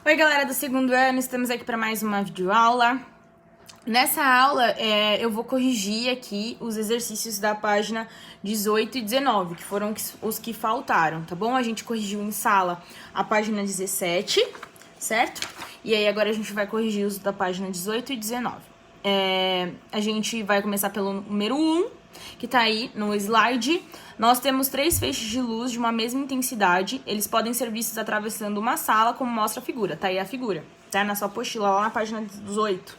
Oi, galera do segundo ano, estamos aqui para mais uma videoaula. Nessa aula, eu vou corrigir aqui os exercícios da página 18 e 19, que foram os que faltaram, tá bom? A gente corrigiu em sala a página 17, certo? E aí agora a gente vai corrigir os da página 18 e 19. A gente vai começar pelo número 1, que tá aí no slide. Nós temos 3 feixes de luz de uma mesma intensidade. Eles podem ser vistos atravessando uma sala, como mostra a figura. Tá aí a figura, tá? Na sua apostila, lá na página 18.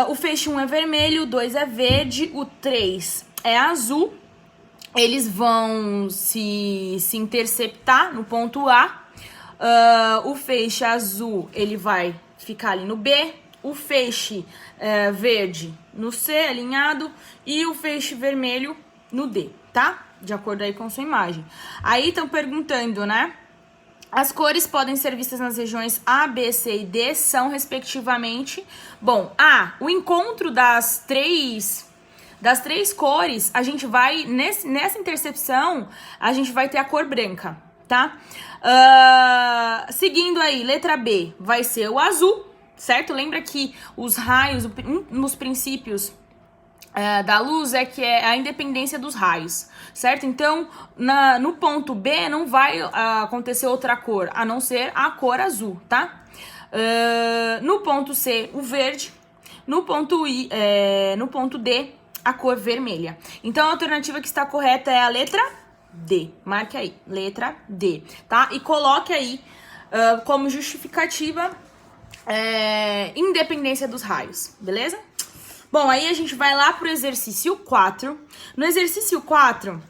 O feixe 1 é vermelho, o 2 é verde, o 3 é azul. Eles vão se interceptar no ponto A. O feixe azul, ele vai ficar ali no B. O feixe verde no C, alinhado. E o feixe vermelho no D, tá? De acordo aí com sua imagem. Aí estão perguntando, né? As cores podem ser vistas nas regiões A, B, C e D, são respectivamente... Bom, o encontro das três cores, a gente vai... Nessa intercepção, a gente vai ter a cor branca, tá? Seguindo aí, letra B, vai ser o azul, certo? Lembra que os raios, um dos princípios da luz é que é a independência dos raios, certo? Então, no ponto B não vai acontecer outra cor, a não ser a cor azul, tá? No ponto C, o verde. No ponto D, a cor vermelha. Então, a alternativa que está correta é a letra D. Marque aí, letra D, tá? E coloque aí como justificativa independência dos raios, beleza? Bom, aí a gente vai lá pro exercício 4. No exercício 4,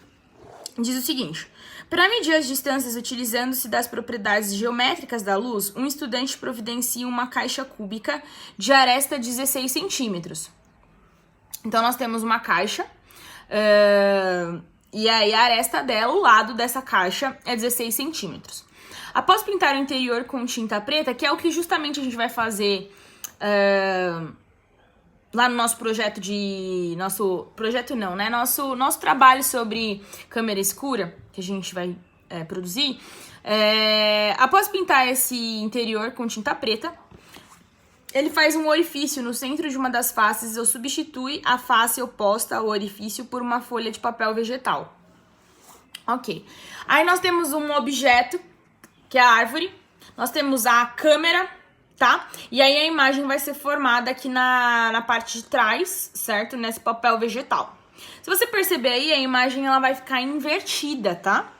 diz o seguinte: para medir as distâncias utilizando-se das propriedades geométricas da luz, um estudante providencia uma caixa cúbica de aresta 16 centímetros. Então, nós temos uma caixa, e aí a aresta dela, o lado dessa caixa, é 16 centímetros. Após pintar o interior com tinta preta, que é o que justamente a gente vai fazer... lá no nosso projeto nosso trabalho sobre câmera escura, que a gente vai produzir, após pintar esse interior com tinta preta, ele faz um orifício no centro de uma das faces ou substitui a face oposta ao orifício por uma folha de papel vegetal. Ok. Aí nós temos um objeto, que é a árvore, nós temos a câmera, tá? E aí a imagem vai ser formada aqui na parte de trás, certo? Nesse papel vegetal. Se você perceber aí, a imagem ela vai ficar invertida, tá?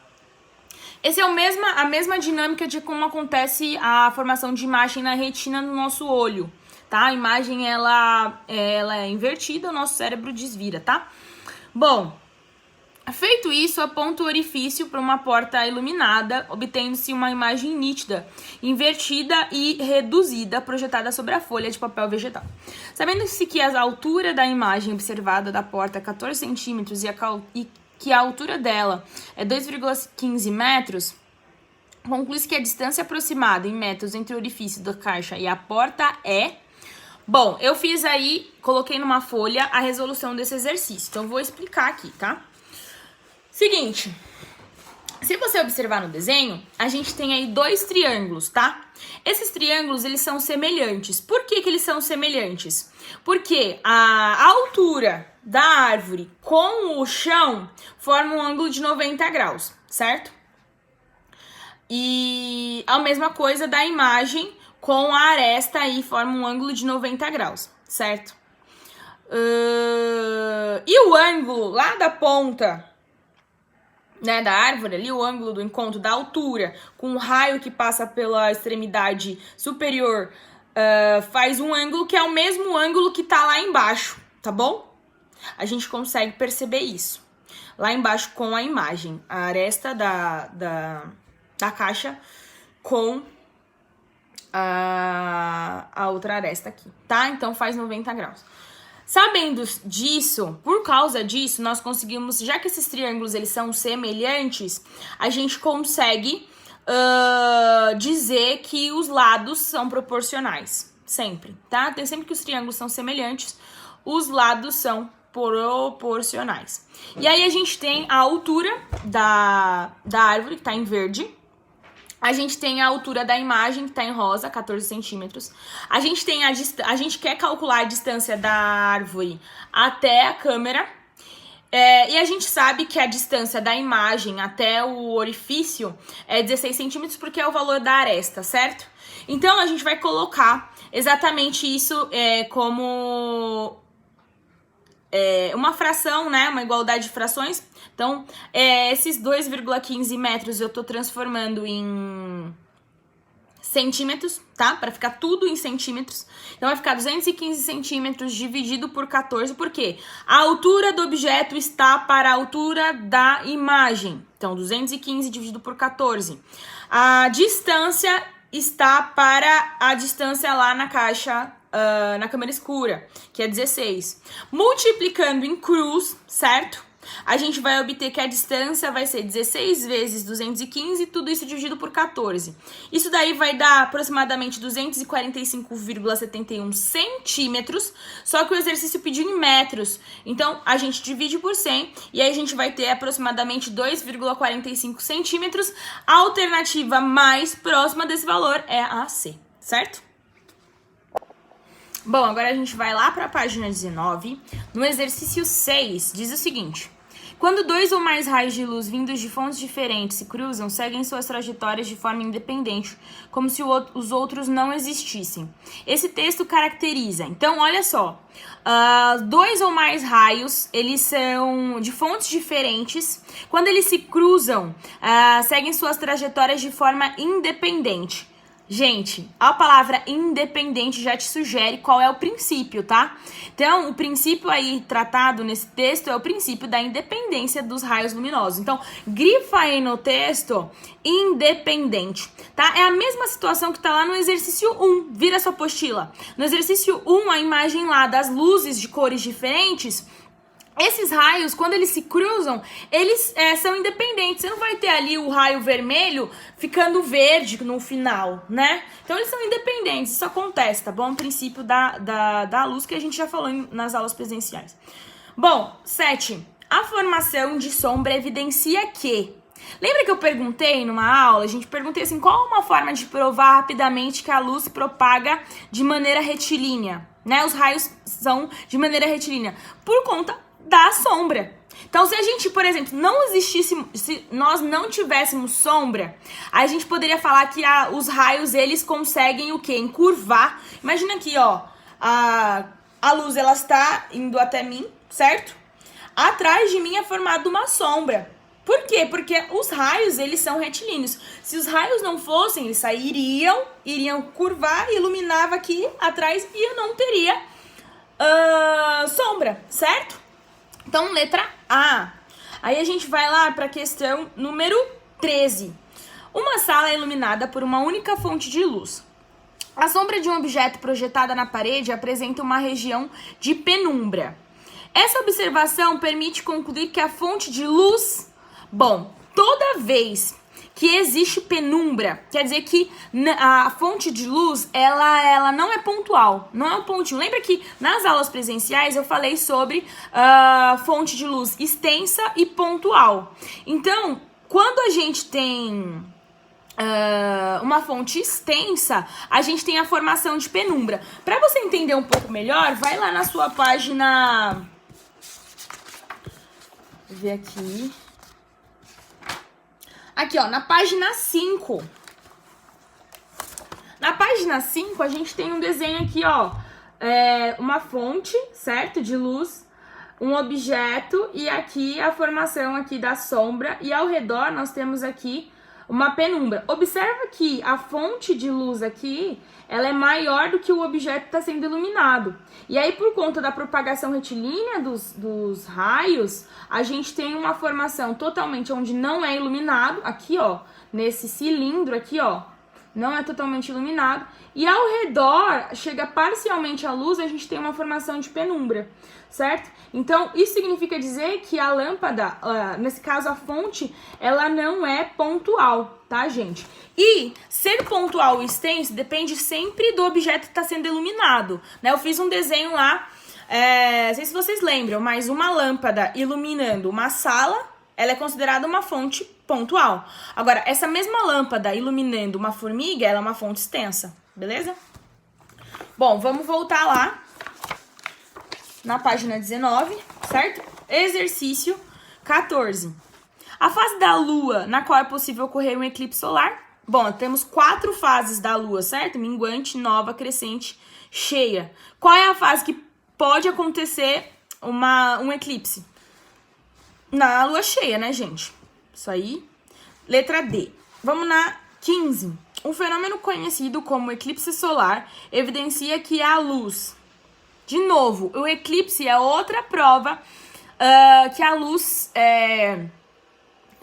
Essa é a mesma dinâmica de como acontece a formação de imagem na retina no nosso olho, tá? A imagem ela é invertida, o nosso cérebro desvira, tá? Bom, feito isso, aponta o orifício para uma porta iluminada, obtendo-se uma imagem nítida, invertida e reduzida, projetada sobre a folha de papel vegetal. Sabendo-se que a altura da imagem observada da porta é 14 centímetros e que a altura dela é 2,15 metros, conclui-se que a distância aproximada em metros entre o orifício da caixa e a porta é... Bom, eu fiz aí, coloquei numa folha a resolução desse exercício, então vou explicar aqui, tá? Seguinte, se você observar no desenho, a gente tem aí 2 triângulos, tá? Esses triângulos, eles são semelhantes. Por que eles são semelhantes? Porque a altura da árvore com o chão forma um ângulo de 90 graus, certo? E a mesma coisa da imagem com a aresta aí forma um ângulo de 90 graus, certo? E o ângulo lá da ponta, né, da árvore ali, o ângulo do encontro da altura com o raio que passa pela extremidade superior faz um ângulo que é o mesmo ângulo que tá lá embaixo, tá bom? A gente consegue perceber isso lá embaixo com a imagem, a aresta da caixa com a outra aresta aqui, tá? Então faz 90 graus. Sabendo disso, por causa disso, nós conseguimos, já que esses triângulos eles são semelhantes, a gente consegue dizer que os lados são proporcionais, sempre, tá? Sempre que os triângulos são semelhantes, os lados são proporcionais. E aí a gente tem a altura da árvore, que tá em verde, A gente tem a altura da imagem, que tá em rosa, 14 centímetros. A gente tem a gente quer calcular a distância da árvore até a câmera. E a gente sabe que a distância da imagem até o orifício é 16 centímetros, porque é o valor da aresta, certo? Então, a gente vai colocar exatamente isso como uma fração, né? Uma igualdade de frações. Então, esses 2,15 metros eu tô transformando em centímetros, tá? Para ficar tudo em centímetros. Então, vai ficar 215 centímetros dividido por 14, por quê? A altura do objeto está para a altura da imagem. Então, 215 dividido por 14. A distância está para a distância lá na caixa, na câmera escura, que é 16. Multiplicando em cruz, certo? A gente vai obter que a distância vai ser 16 vezes 215, tudo isso dividido por 14. Isso daí vai dar aproximadamente 245,71 centímetros, só que o exercício pediu em metros. Então, a gente divide por 100 e aí a gente vai ter aproximadamente 2,45 centímetros. A alternativa mais próxima desse valor é a C, certo? Bom, agora a gente vai lá para a página 19. No exercício 6, diz o seguinte: quando dois ou mais raios de luz vindos de fontes diferentes se cruzam, seguem suas trajetórias de forma independente, como se os outros não existissem. Esse texto caracteriza. Então, olha só. Dois ou mais raios, eles são de fontes diferentes. Quando eles se cruzam, seguem suas trajetórias de forma independente. Gente, a palavra independente já te sugere qual é o princípio, tá? Então, o princípio aí tratado nesse texto é o princípio da independência dos raios luminosos. Então, grifa aí no texto, independente, tá? É a mesma situação que tá lá no exercício 1, vira sua apostila. No exercício 1, a imagem lá das luzes de cores diferentes. Esses raios, quando eles se cruzam, eles são independentes. Você não vai ter ali o raio vermelho ficando verde no final, né? Então, eles são independentes. Isso acontece, tá bom? O princípio da luz que a gente já falou nas aulas presenciais. Bom, 7. A formação de sombra evidencia que... Lembra que eu perguntei numa aula? A gente perguntei assim, qual uma forma de provar rapidamente que a luz se propaga de maneira retilínea? Né? Os raios são de maneira retilínea. Por conta da sombra. Então, se a gente, por exemplo, não existisse, se nós não tivéssemos sombra, a gente poderia falar que os raios, eles conseguem o quê? Encurvar. Imagina aqui, ó, a luz, ela está indo até mim, certo? Atrás de mim é formada uma sombra. Por quê? Porque os raios, eles são retilíneos. Se os raios não fossem, eles iriam curvar, iluminava aqui atrás e eu não teria sombra, certo? Então, letra A. Aí a gente vai lá para a questão número 13. Uma sala é iluminada por uma única fonte de luz. A sombra de um objeto projetada na parede apresenta uma região de penumbra. Essa observação permite concluir que a fonte de luz... Bom, toda vez que existe penumbra, quer dizer que a fonte de luz, ela não é pontual, não é um pontinho. Lembra que nas aulas presenciais eu falei sobre fonte de luz extensa e pontual. Então, quando a gente tem uma fonte extensa, a gente tem a formação de penumbra. Para você entender um pouco melhor, vai lá na sua página... Vou ver aqui... Aqui, ó, na página 5. Na página 5, a gente tem um desenho aqui, ó. Uma fonte, certo? De luz, um objeto e aqui a formação aqui da sombra. E ao redor nós temos aqui uma penumbra. Observa que a fonte de luz aqui, ela é maior do que o objeto que está sendo iluminado. E aí, por conta da propagação retilínea dos raios, a gente tem uma formação totalmente onde não é iluminado, aqui, ó, nesse cilindro aqui, ó, não é totalmente iluminado. E ao redor, chega parcialmente a luz, a gente tem uma formação de penumbra, certo? Então, isso significa dizer que a lâmpada, nesse caso a fonte, ela não é pontual, tá, gente? E ser pontual ou extenso depende sempre do objeto que está sendo iluminado, né? Eu fiz um desenho lá, não sei se vocês lembram, mas uma lâmpada iluminando uma sala ela é considerada uma fonte pontual. Agora, essa mesma lâmpada iluminando uma formiga, ela é uma fonte extensa, beleza? Bom, vamos voltar lá na página 19, certo? Exercício 14. A fase da Lua na qual é possível ocorrer um eclipse solar. Bom, temos 4 fases da Lua, certo? Minguante, nova, crescente, cheia. Qual é a fase que pode acontecer um eclipse? Na Lua cheia, né, gente? Isso aí. Letra D. Vamos na 15. Um fenômeno conhecido como eclipse solar evidencia que a luz... De novo, o eclipse é outra prova que a luz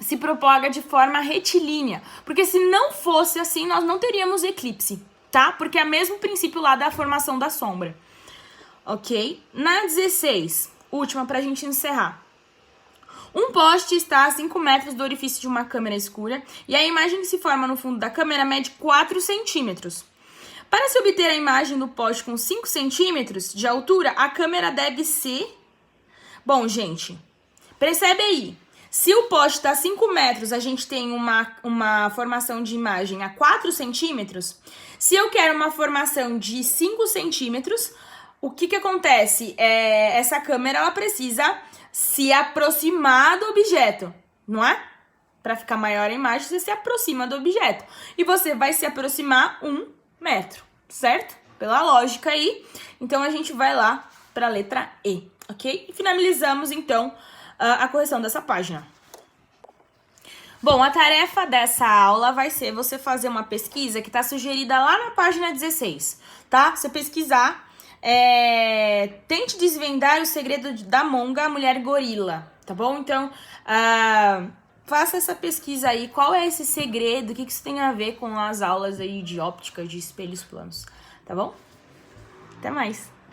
se propaga de forma retilínea. Porque se não fosse assim, nós não teríamos eclipse, tá? Porque é o mesmo princípio lá da formação da sombra. Ok? Na 16, última pra gente encerrar. Um poste está a 5 metros do orifício de uma câmera escura e a imagem que se forma no fundo da câmera mede 4 centímetros. Para se obter a imagem do poste com 5 centímetros de altura, a câmera deve ser... Bom, gente, percebe aí. Se o poste está a 5 metros, a gente tem uma formação de imagem a 4 centímetros. Se eu quero uma formação de 5 centímetros, o que acontece? Essa câmera ela precisa se aproximar do objeto, não é? Para ficar maior a imagem, você se aproxima do objeto. E você vai se aproximar 1 metro, certo? Pela lógica aí. Então, a gente vai lá para a letra E, ok? E finalizamos, então, a correção dessa página. Bom, a tarefa dessa aula vai ser você fazer uma pesquisa que está sugerida lá na página 16, tá? Você pesquisar, tente desvendar o segredo da Monga, a mulher gorila, tá bom? Então, faça essa pesquisa aí, qual é esse segredo, o que isso tem a ver com as aulas aí de óptica, de espelhos planos, tá bom? Até mais!